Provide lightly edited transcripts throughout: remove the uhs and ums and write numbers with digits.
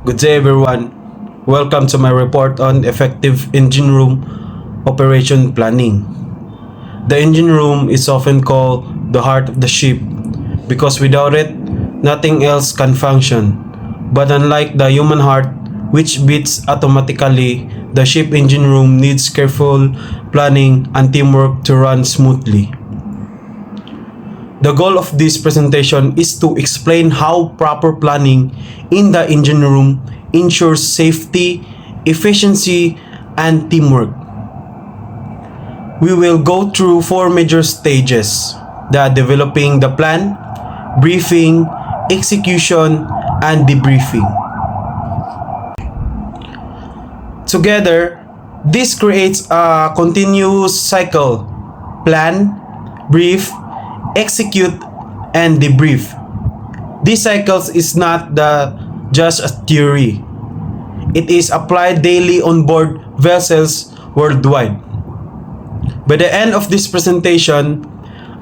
Good day everyone. Welcome to my report on effective engine room operation planning. The engine room is often called the heart of the ship because without it, nothing else can function. But unlike the human heart, which beats automatically, the ship engine room needs careful planning and teamwork to run smoothly. The goal of this presentation is to explain how proper planning in the engine room ensures safety, efficiency, and teamwork. We will go through 4 major stages: the developing the plan, briefing, execution, and debriefing. Together, this creates a continuous cycle: plan, brief, execute, and debrief. This cycles is not just a theory. It is applied daily on board vessels worldwide. By the end of this presentation,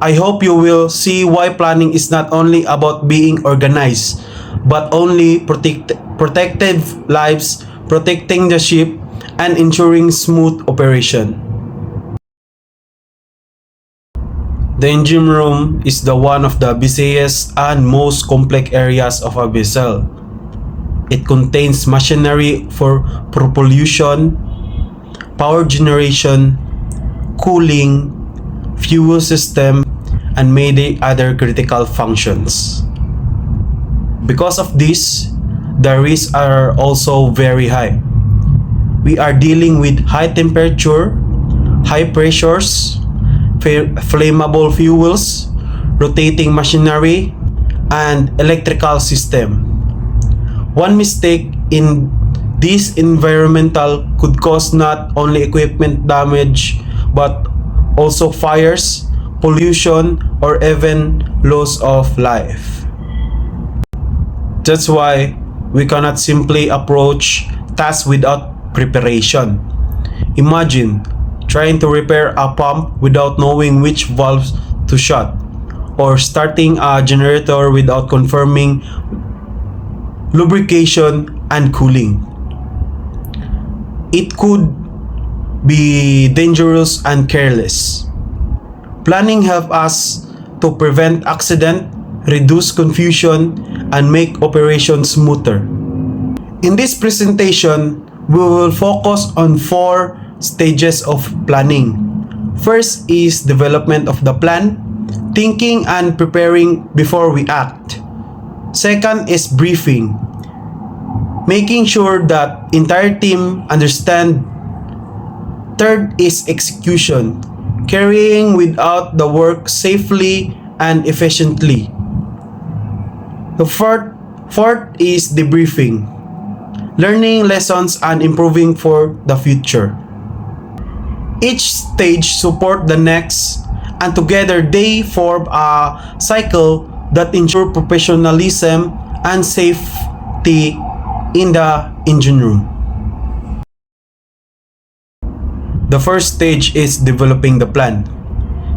I hope you will see why planning is not only about being organized, but only protective lives, protecting the ship, and ensuring smooth operation. The engine room is one of the busiest and most complex areas of a vessel. It contains machinery for propulsion, power generation, cooling, fuel system, and many other critical functions. Because of this, the risks are also very high. We are dealing with high temperature, high pressures, flammable fuels, rotating machinery, and electrical system. One mistake in this environmental could cause not only equipment damage but also fires, pollution, or even loss of life. That's why we cannot simply approach tasks without preparation. Imagine trying to repair a pump without knowing which valves to shut, or starting a generator without confirming lubrication and cooling. It could be dangerous and careless. Planning helps us to prevent accident, reduce confusion, and make operations smoother. In this presentation, we will focus on 4 stages of planning. First is development of the plan, thinking and preparing before we act. Second is briefing, making sure that entire team understand. Third is execution, carrying out the work safely and efficiently. The fourth is debriefing, learning lessons and improving for the future. Each stage support the next, and together they form a cycle that ensure professionalism and safety in the engine room. The first stage is developing the plan.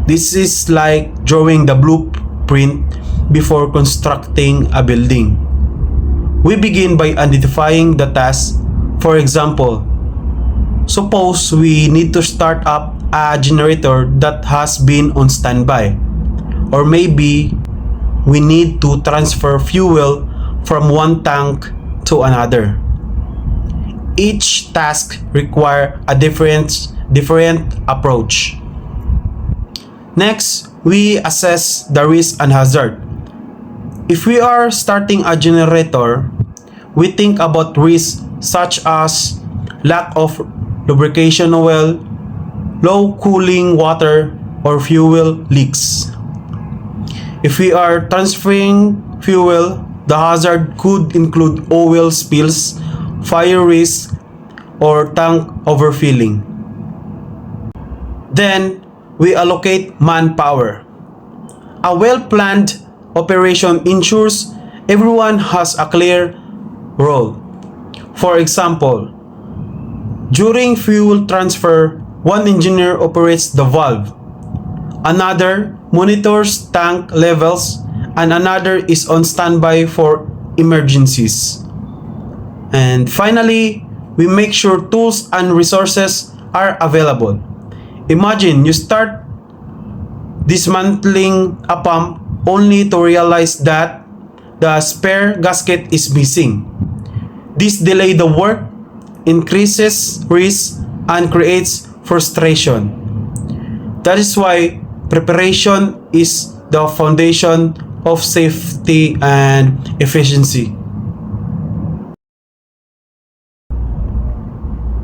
This is like drawing the blueprint before constructing a building. We begin by identifying the task. For example, suppose we need to start up a generator that has been on standby. Or maybe we need to transfer fuel from one tank to another. Each task requires a different approach. Next, we assess the risk and hazard. If we are starting a generator, we think about risks such as lack of lubrication oil, low cooling water, or fuel leaks. If we are transferring fuel, the hazard could include oil spills, fire risk, or tank overfilling. Then, we allocate manpower. A well-planned operation ensures everyone has a clear role. For example, during fuel transfer, one engineer operates the valve, another monitors tank levels, and another is on standby for emergencies. And finally, we make sure tools and resources are available. Imagine you start dismantling a pump only to realize that the spare gasket is missing. This delays the work, increases risk, and creates frustration. That is why preparation is the foundation of safety and efficiency.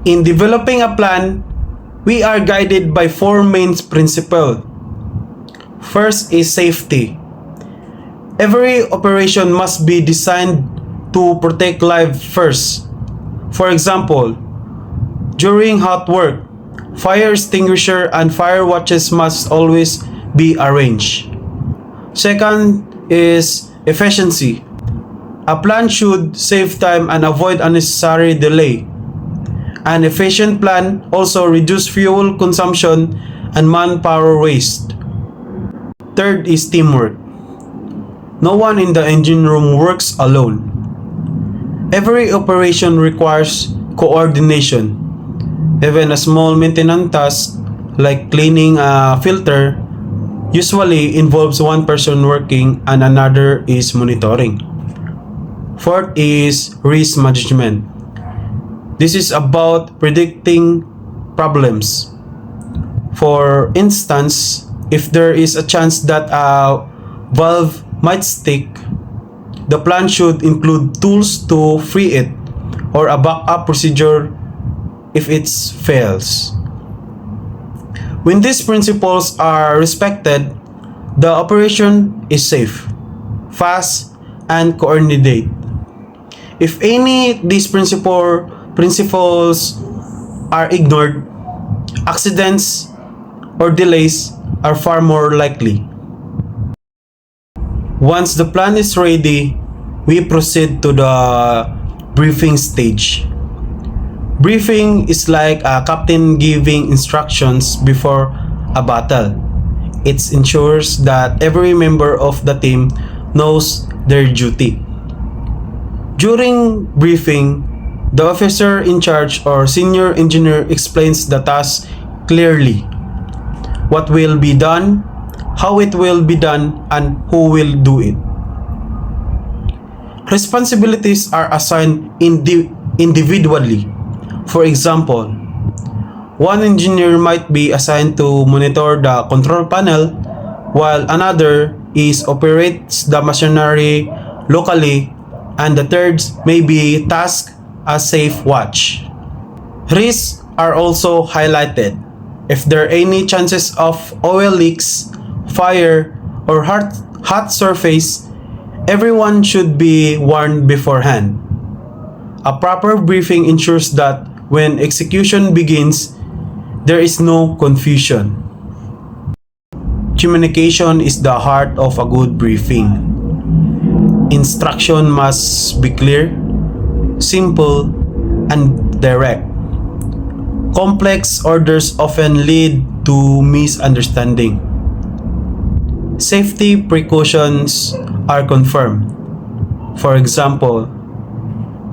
In developing a plan, we are guided by four main principles. First is safety. Every operation must be designed to protect life first. For example, during hot work, fire extinguisher and fire watches must always be arranged. Second is efficiency. A plan should save time and avoid unnecessary delay. An efficient plan also reduces fuel consumption and manpower waste. Third is teamwork. No one in the engine room works alone. Every operation requires coordination. Even a small maintenance task like cleaning a filter usually involves one person working and another is monitoring. Fourth is risk management. This is about predicting problems. For instance, if there is a chance that a valve might stick, the plan should include tools to free it or a backup procedure if it fails. When these principles are respected, the operation is safe, fast, and coordinated. If any of these principles are ignored, accidents or delays are far more likely. Once the plan is ready, we proceed to the briefing stage. Briefing is like a captain giving instructions before a battle. It ensures that every member of the team knows their duty. During briefing, the officer in charge or senior engineer explains the task clearly. What will be done, how it will be done, and who will do it. Responsibilities are assigned individually. For example, one engineer might be assigned to monitor the control panel while another operates the machinery locally and the third may be tasked as safe watch. Risks are also highlighted. If there are any chances of oil leaks, fire, or hot surface, everyone should be warned beforehand. A proper briefing ensures that when execution begins, there is no confusion. Communication is the heart of a good briefing. Instruction must be clear, simple, and direct. Complex orders often lead to misunderstanding. Safety precautions are confirmed. For example,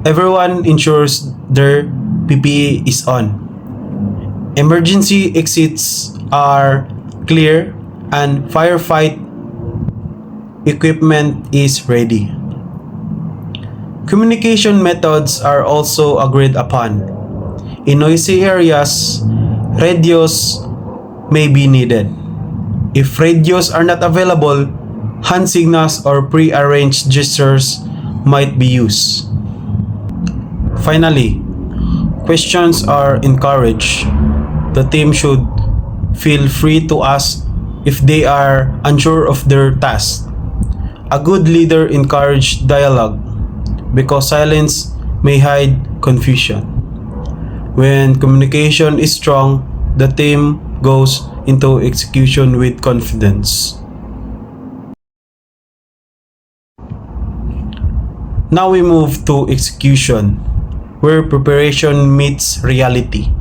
everyone ensures their PPE is on. Emergency exits are clear and firefight equipment is ready. Communication methods are also agreed upon. In noisy areas, radios may be needed. If radios are not available, hand signals or pre-arranged gestures might be used. Finally, questions are encouraged. The team should feel free to ask if they are unsure of their task. A good leader encourages dialogue because silence may hide confusion. When communication is strong, the team goes into execution with confidence. Now we move to execution, where preparation meets reality.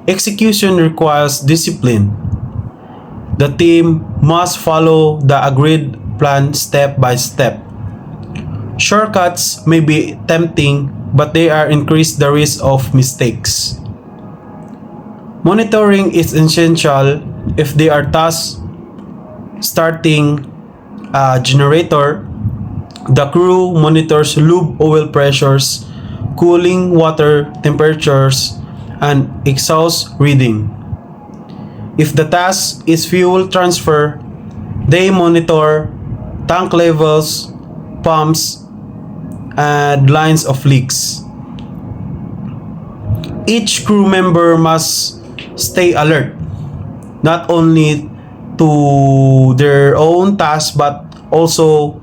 Execution requires discipline. The team must follow the agreed plan step by step. Shortcuts may be tempting, but they are increase the risk of mistakes. Monitoring is essential if they are thus starting a generator. The crew monitors lube oil pressures, cooling water temperatures, and exhaust reading. If the task is fuel transfer, they monitor tank levels, pumps, and lines of leaks. Each crew member must stay alert, not only to their own task but also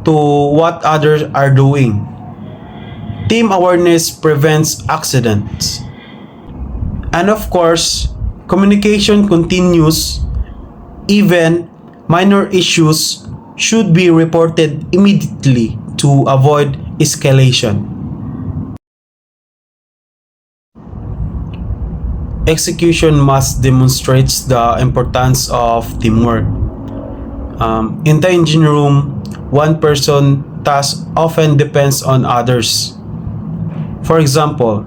to what others are doing. Team awareness prevents accidents. And of course, communication continues. Even minor issues should be reported immediately to avoid escalation. Execution must demonstrate the importance of teamwork. In the engine room, one person task often depends on others. For example,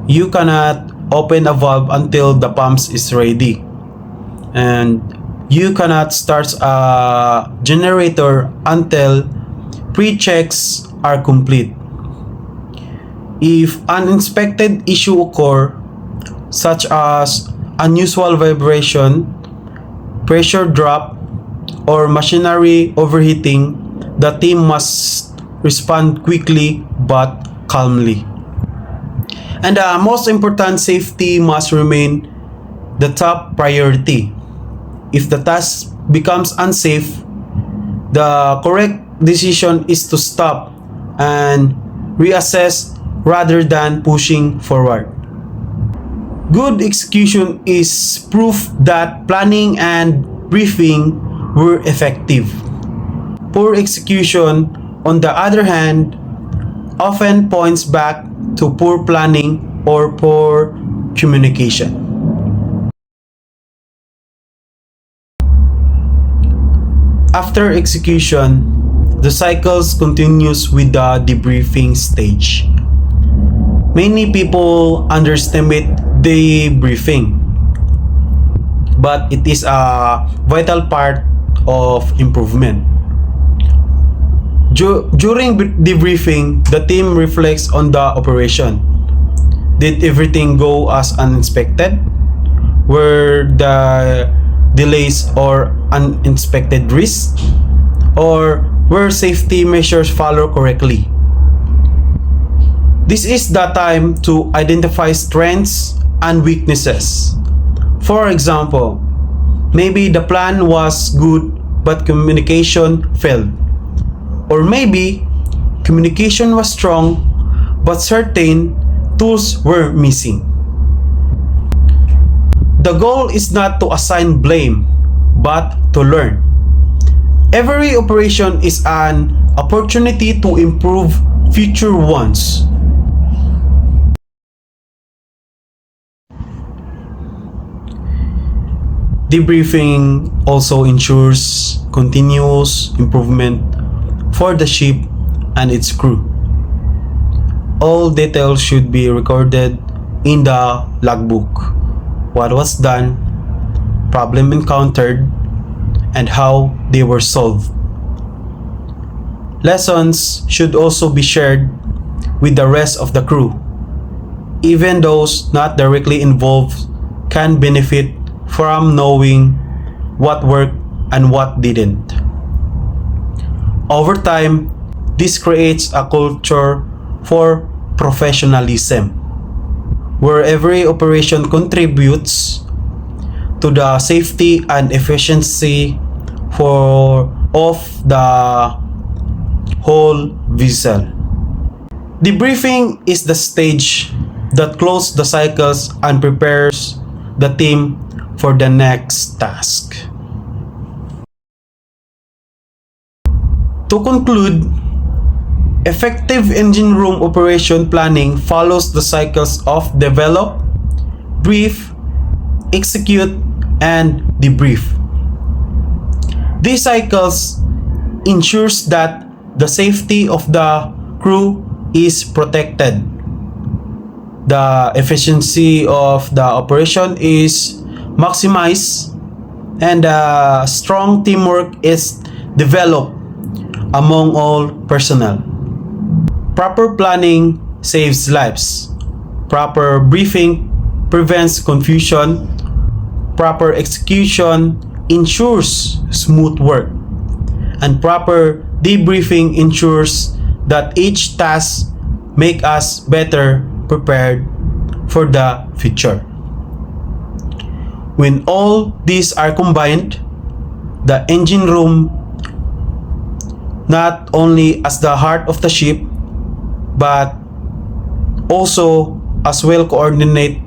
you cannot open a valve until the pumps is ready, and you cannot start a generator until pre-checks are complete. If unexpected issue occur, such as unusual vibration, pressure drop, or machinery overheating, the team must respond quickly but calmly. And the most important, safety must remain the top priority. If the task becomes unsafe, the correct decision is to stop and reassess rather than pushing forward. Good execution is proof that planning and briefing were effective. Poor execution, on the other hand, often points back to poor planning or poor communication. After execution, the cycles continues with the debriefing stage. Many people underestimate debriefing, but it is a vital part of improvement. During debriefing, the team reflects on the operation. Did everything go as unexpected? Were the delays or unexpected risks? Or were safety measures followed correctly? This is the time to identify strengths and weaknesses. For example, maybe the plan was good but communication failed. Or maybe communication was strong but certain tools were missing. The goal is not to assign blame but to learn. Every operation is an opportunity to improve future ones. Debriefing also ensures continuous improvement for the ship and its crew. All details should be recorded in the logbook. What was done, problem encountered, and how they were solved. Lessons should also be shared with the rest of the crew. Even those not directly involved can benefit from knowing what worked and what didn't. Over time, this creates a culture for professionalism, where every operation contributes to the safety and efficiency of the whole vessel. Debriefing is the stage that closes the cycles and prepares the team for the next task. To conclude, effective engine room operation planning follows the cycles of develop, brief, execute, and debrief. These cycles ensures that the safety of the crew, is protected. The efficiency of the operation is maximized, and strong teamwork is developed among all personnel. Proper planning saves lives. Proper briefing prevents confusion. Proper execution ensures smooth work. And proper debriefing ensures that each task make us better prepared for the future. When all these are combined, the engine room, not only as the heart of the ship, but also as well coordinate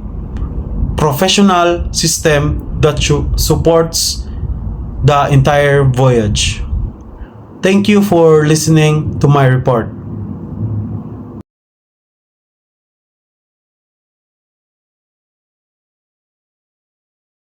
professional system that supports the entire voyage. Thank you for listening to my report.